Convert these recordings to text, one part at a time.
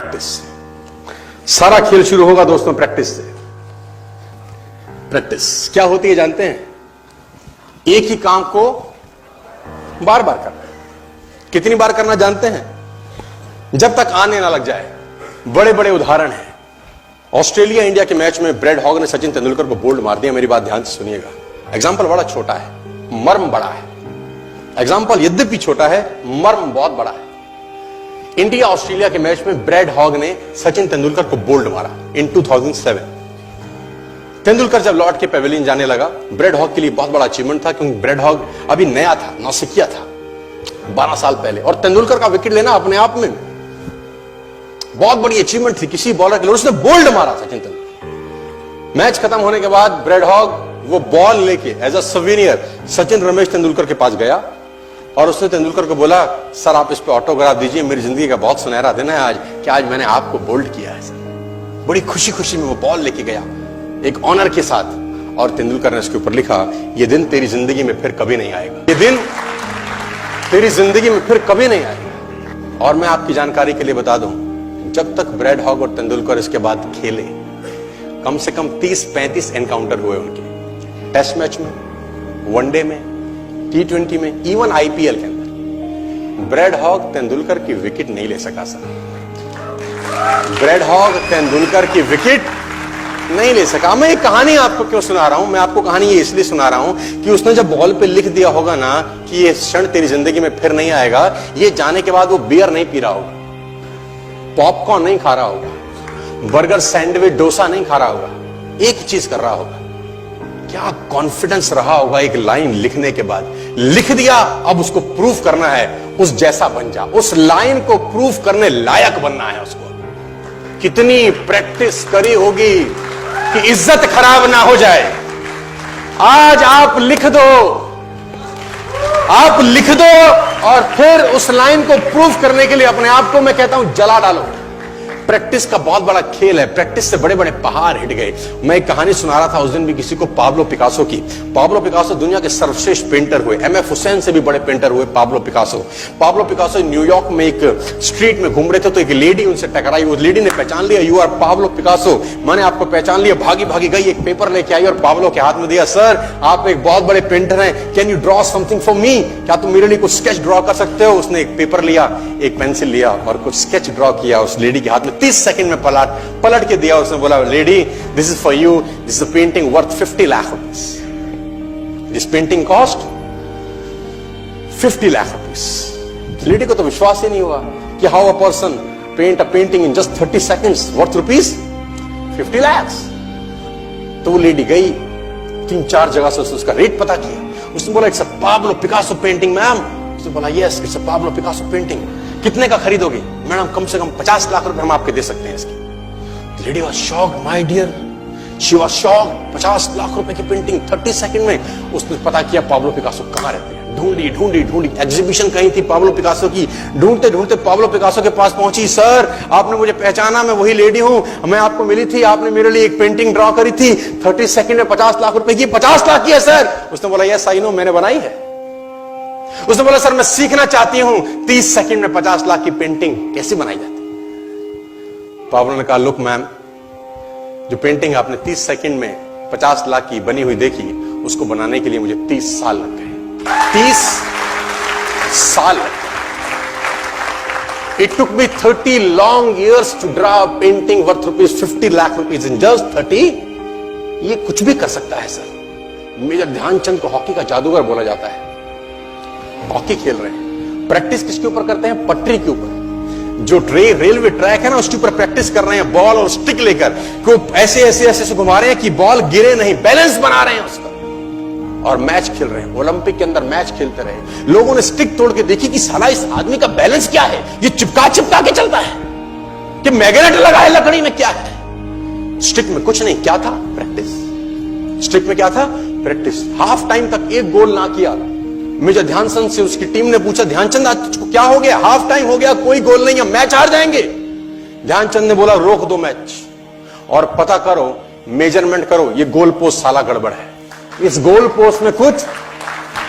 Practice. सारा खेल शुरू होगा दोस्तों प्रैक्टिस से। प्रैक्टिस क्या होती है जानते हैं? एक ही काम को बार बार करना। कितनी बार करना जानते हैं? जब तक आने ना लग जाए। बड़े बड़े उदाहरण हैं। ऑस्ट्रेलिया इंडिया के मैच में ब्रैड हॉग ने सचिन तेंदुलकर को बोल्ड मार दिया। मेरी बात ध्यान से सुनिएगा। एग्जाम्पल बड़ा छोटा है, मर्म बड़ा है। एग्जाम्पल यद्यपि छोटा है, मर्म बहुत बड़ा है। इंडिया ऑस्ट्रेलिया के मैच में ब्रैड हॉग ने सचिन तेंदुलकर को बोल्ड मारा इन 2007। तेंदुलकर जब लौट के पेविलियन जाने लगा, ब्रैड हॉग के लिए बहुत बड़ा अचीवमेंट था, क्योंकि ब्रैड हॉग अभी नया था, नौसिखिया था 12 साल पहले, और तेंदुलकर का विकेट लेना अपने आप में बहुत बड़ी अचीवमेंट थी किसी बॉलर के लिए। उसने बोल्ड मारा सचिन तेंदुलकर। मैच खत्म होने के बाद ब्रैड हॉग वो बॉल लेके as a souvenir Sachin Ramesh Tendulkar के पास गया और उसने तेंदुलकर को बोला, सर आप इस पे ऑटोग्राफ दीजिए, मेरी जिंदगी का बहुत सुनहरा दिन है आज, कि आज मैंने आपको बोल्ड किया है सर। बड़ी खुशी खुशी में वो बॉल लेके गया एक ऑनर के साथ, और तेंदुलकर ने उसके ऊपर लिखा, ये दिन तेरी जिंदगी में फिर कभी नहीं आएगा, ये दिन तेरी जिंदगी में फिर कभी नहीं आएगा। और मैं आपकी जानकारी के लिए बता दूं, जब तक ब्रैड हॉग और तेंदुलकर इसके बाद खेले, कम से कम 30-35 एनकाउंटर हुए उनके, टेस्ट मैच में, वनडे में, T20 में, इवन IPL के अंदर। ब्रैड हॉग तेंदुलकर की विकेट नहीं ले सका सर। ब्रैड हॉग तेंदुलकर की विकेट नहीं ले सका। मैं एक कहानी आपको क्यों सुना रहा हूं? मैं आपको कहानी ये इसलिए सुना रहा हूं कि उसने जब बॉल पे लिख दिया होगा ना कि ये क्षण तेरी जिंदगी में फिर नहीं आएगा, ये जाने के बाद वो बियर नहीं पी रहा होगा, पॉपकॉर्न नहीं खा रहा होगा, बर्गर, सैंडविच, डोसा नहीं खा रहा होगा, एक चीज कर रहा होगा। क्या कॉन्फिडेंस रहा होगा एक लाइन लिखने के बाद। लिख दिया, अब उसको प्रूफ करना है, उस जैसा बन जा। उस लाइन को प्रूफ करने लायक बनना है उसको। कितनी प्रैक्टिस करी होगी कि इज्जत खराब ना हो जाए। आज आप लिख दो, आप लिख दो, और फिर उस लाइन को प्रूफ करने के लिए अपने आप को मैं कहता हूं जला डालो। प्रैक्टिस का बहुत बड़ा खेल है। प्रैक्टिस से बड़े बड़े पहाड़ हिट गए। मैं एक कहानी सुना रहा था उस दिन भी किसी को, पाब्लो पिकासो की। पाब्लो पिकासो दुनिया के सर्वश्रेष्ठ पेंटर हुए। MF हुसैन से भी बड़े पेंटर हुए Pablo Picasso. Pablo Picasso New York में एक स्ट्रीट में घूम रहे थे, तो एक लेडी उनसे टकराई। उस लेडी ने पहचान लिया, यू आर पाब्लो पिकासो, मैंने आपको पहचान लिया। भागी भागी गई, एक पेपर लेके आई और पाब्लो के हाथ में दिया। सर आप एक बहुत बड़े पेंटर हैं, can you draw something for me? क्या तुम मेरे लिए कुछ स्केच ड्रॉ कर सकते हो? उसने एक पेपर लिया, एक पेंसिल लिया और कुछ स्केच ड्रॉ किया उस लेडी के हाथ में। 30 सेकंड में पलट के दिया। उसने बोला, lady this is for you, this is a painting worth 50 lakh rupees. This painting cost 50 lakh rupees. Lady को तो विश्वास ही नहीं हुआ कि how a person paint a painting in just 30 seconds worth rupees 50 lakh. तो वो लेडी गई, 3-4 जगह से उसका रेट पता किया। उसने बोला, it's a Pablo Picasso painting ma'am. उसने बोला, yes it's a Pablo Picasso painting. कितने का खरीदोगे? मैडम कम से कम 50 लाख रुपए हम आपके दे सकते हैं इसकी। Lady was shocked, my dear, she was shocked. 50 lakh रुपए की पेंटिंग 30 सेकंड में। उसने पता किया पाब्लो पिकासो कहां रहते हैं। ढूंढी ढूंढी ढूंढी, एग्जीबिशन कहीं थी पाब्लो पिकासो की। ढूंढते ढूंढते पाब्लो पिकासो के पास पहुंची। सर आपने मुझे पहचाना, मैं वही लेडी हूं, मैं आपको मिली थी, आपने मेरे लिए एक पेंटिंग ड्रॉ करी थी 30 सेकंड में 50 लाख रुपए की। 50 लाख की है सर। उसने बोला, यस आई नो, मैंने बनाई है। उसने बोला, सर मैं सीखना चाहती हूं 30 सेकंड में 50 लाख की पेंटिंग कैसे बनाई जाती। पाब्लो ने कहा, लुक मैम, जो पेंटिंग आपने 30 सेकंड में 50 लाख की बनी हुई देखी, उसको बनाने के लिए मुझे 30 साल लग गए। 30 साल लग गए। It took me 30 long years to draw a painting worth rupees 50 lakh rupees in just 30। ये कुछ भी कर सकता है सर। मेजर ध्यानचंद को हॉकी का जादूगर बोला जाता है। हॉकी खेल रहे हैं, प्रैक्टिस किसके ऊपर करते हैं? पटरी के ऊपर। जो रेलवे ट्रैक है ना, उसके ऊपर प्रैक्टिस कर रहे हैं, बॉल और स्टिक लेकर को ऐसे ऐसे ऐसे से घुमा रहे हैं कि बॉल गिरे नहीं, बैलेंस बना रहे हैं उसका, और मैच खेल रहे हैं। ओलंपिक के अंदर मैच खेलते रहे। लोगों ने स्टिक तोड़ के देखी कि साला इस आदमी का बैलेंस क्या है, ये चिपका चिपका के चलता है कि मैग्नेट लगा है लकड़ी में, क्या है? स्टिक में कुछ नहीं, क्या था? प्रैक्टिस। स्टिक में क्या था? प्रैक्टिस। हाफ टाइम तक एक गोल ना किया। मेजर ध्यानचंद से उसकी टीम ने पूछा, ध्यानचंद आज तुझको क्या हो गया? हाफ टाइम हो गया, कोई गोल नहीं है, मैच हार जाएंगे। ध्यानचंद ने बोला, रोक दो मैच और पता करो, मेजरमेंट करो, ये गोल पोस्ट साला गड़बड़ है, इस गोल पोस्ट में कुछ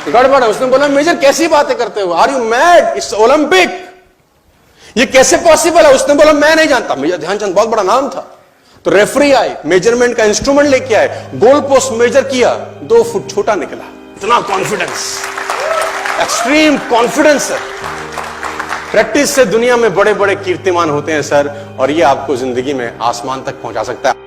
गड़बड़ है। उसने बोला, मेजर कैसी बातें करते हो? Are you mad? It's Olympic. ये कैसे पॉसिबल है? उसने बोला मैं नहीं जानता। मेजर ध्यानचंद बहुत बड़ा नाम था। तो रेफरी आए, मेजरमेंट का इंस्ट्रूमेंट लेके आए, गोल पोस्ट मेजर किया, 2 फुट छोटा निकला। इतना कॉन्फिडेंस, एक्सट्रीम कॉन्फिडेंस है। प्रैक्टिस से दुनिया में बड़े बड़े कीर्तिमान होते हैं सर, और ये आपको जिंदगी में आसमान तक पहुंचा सकता है।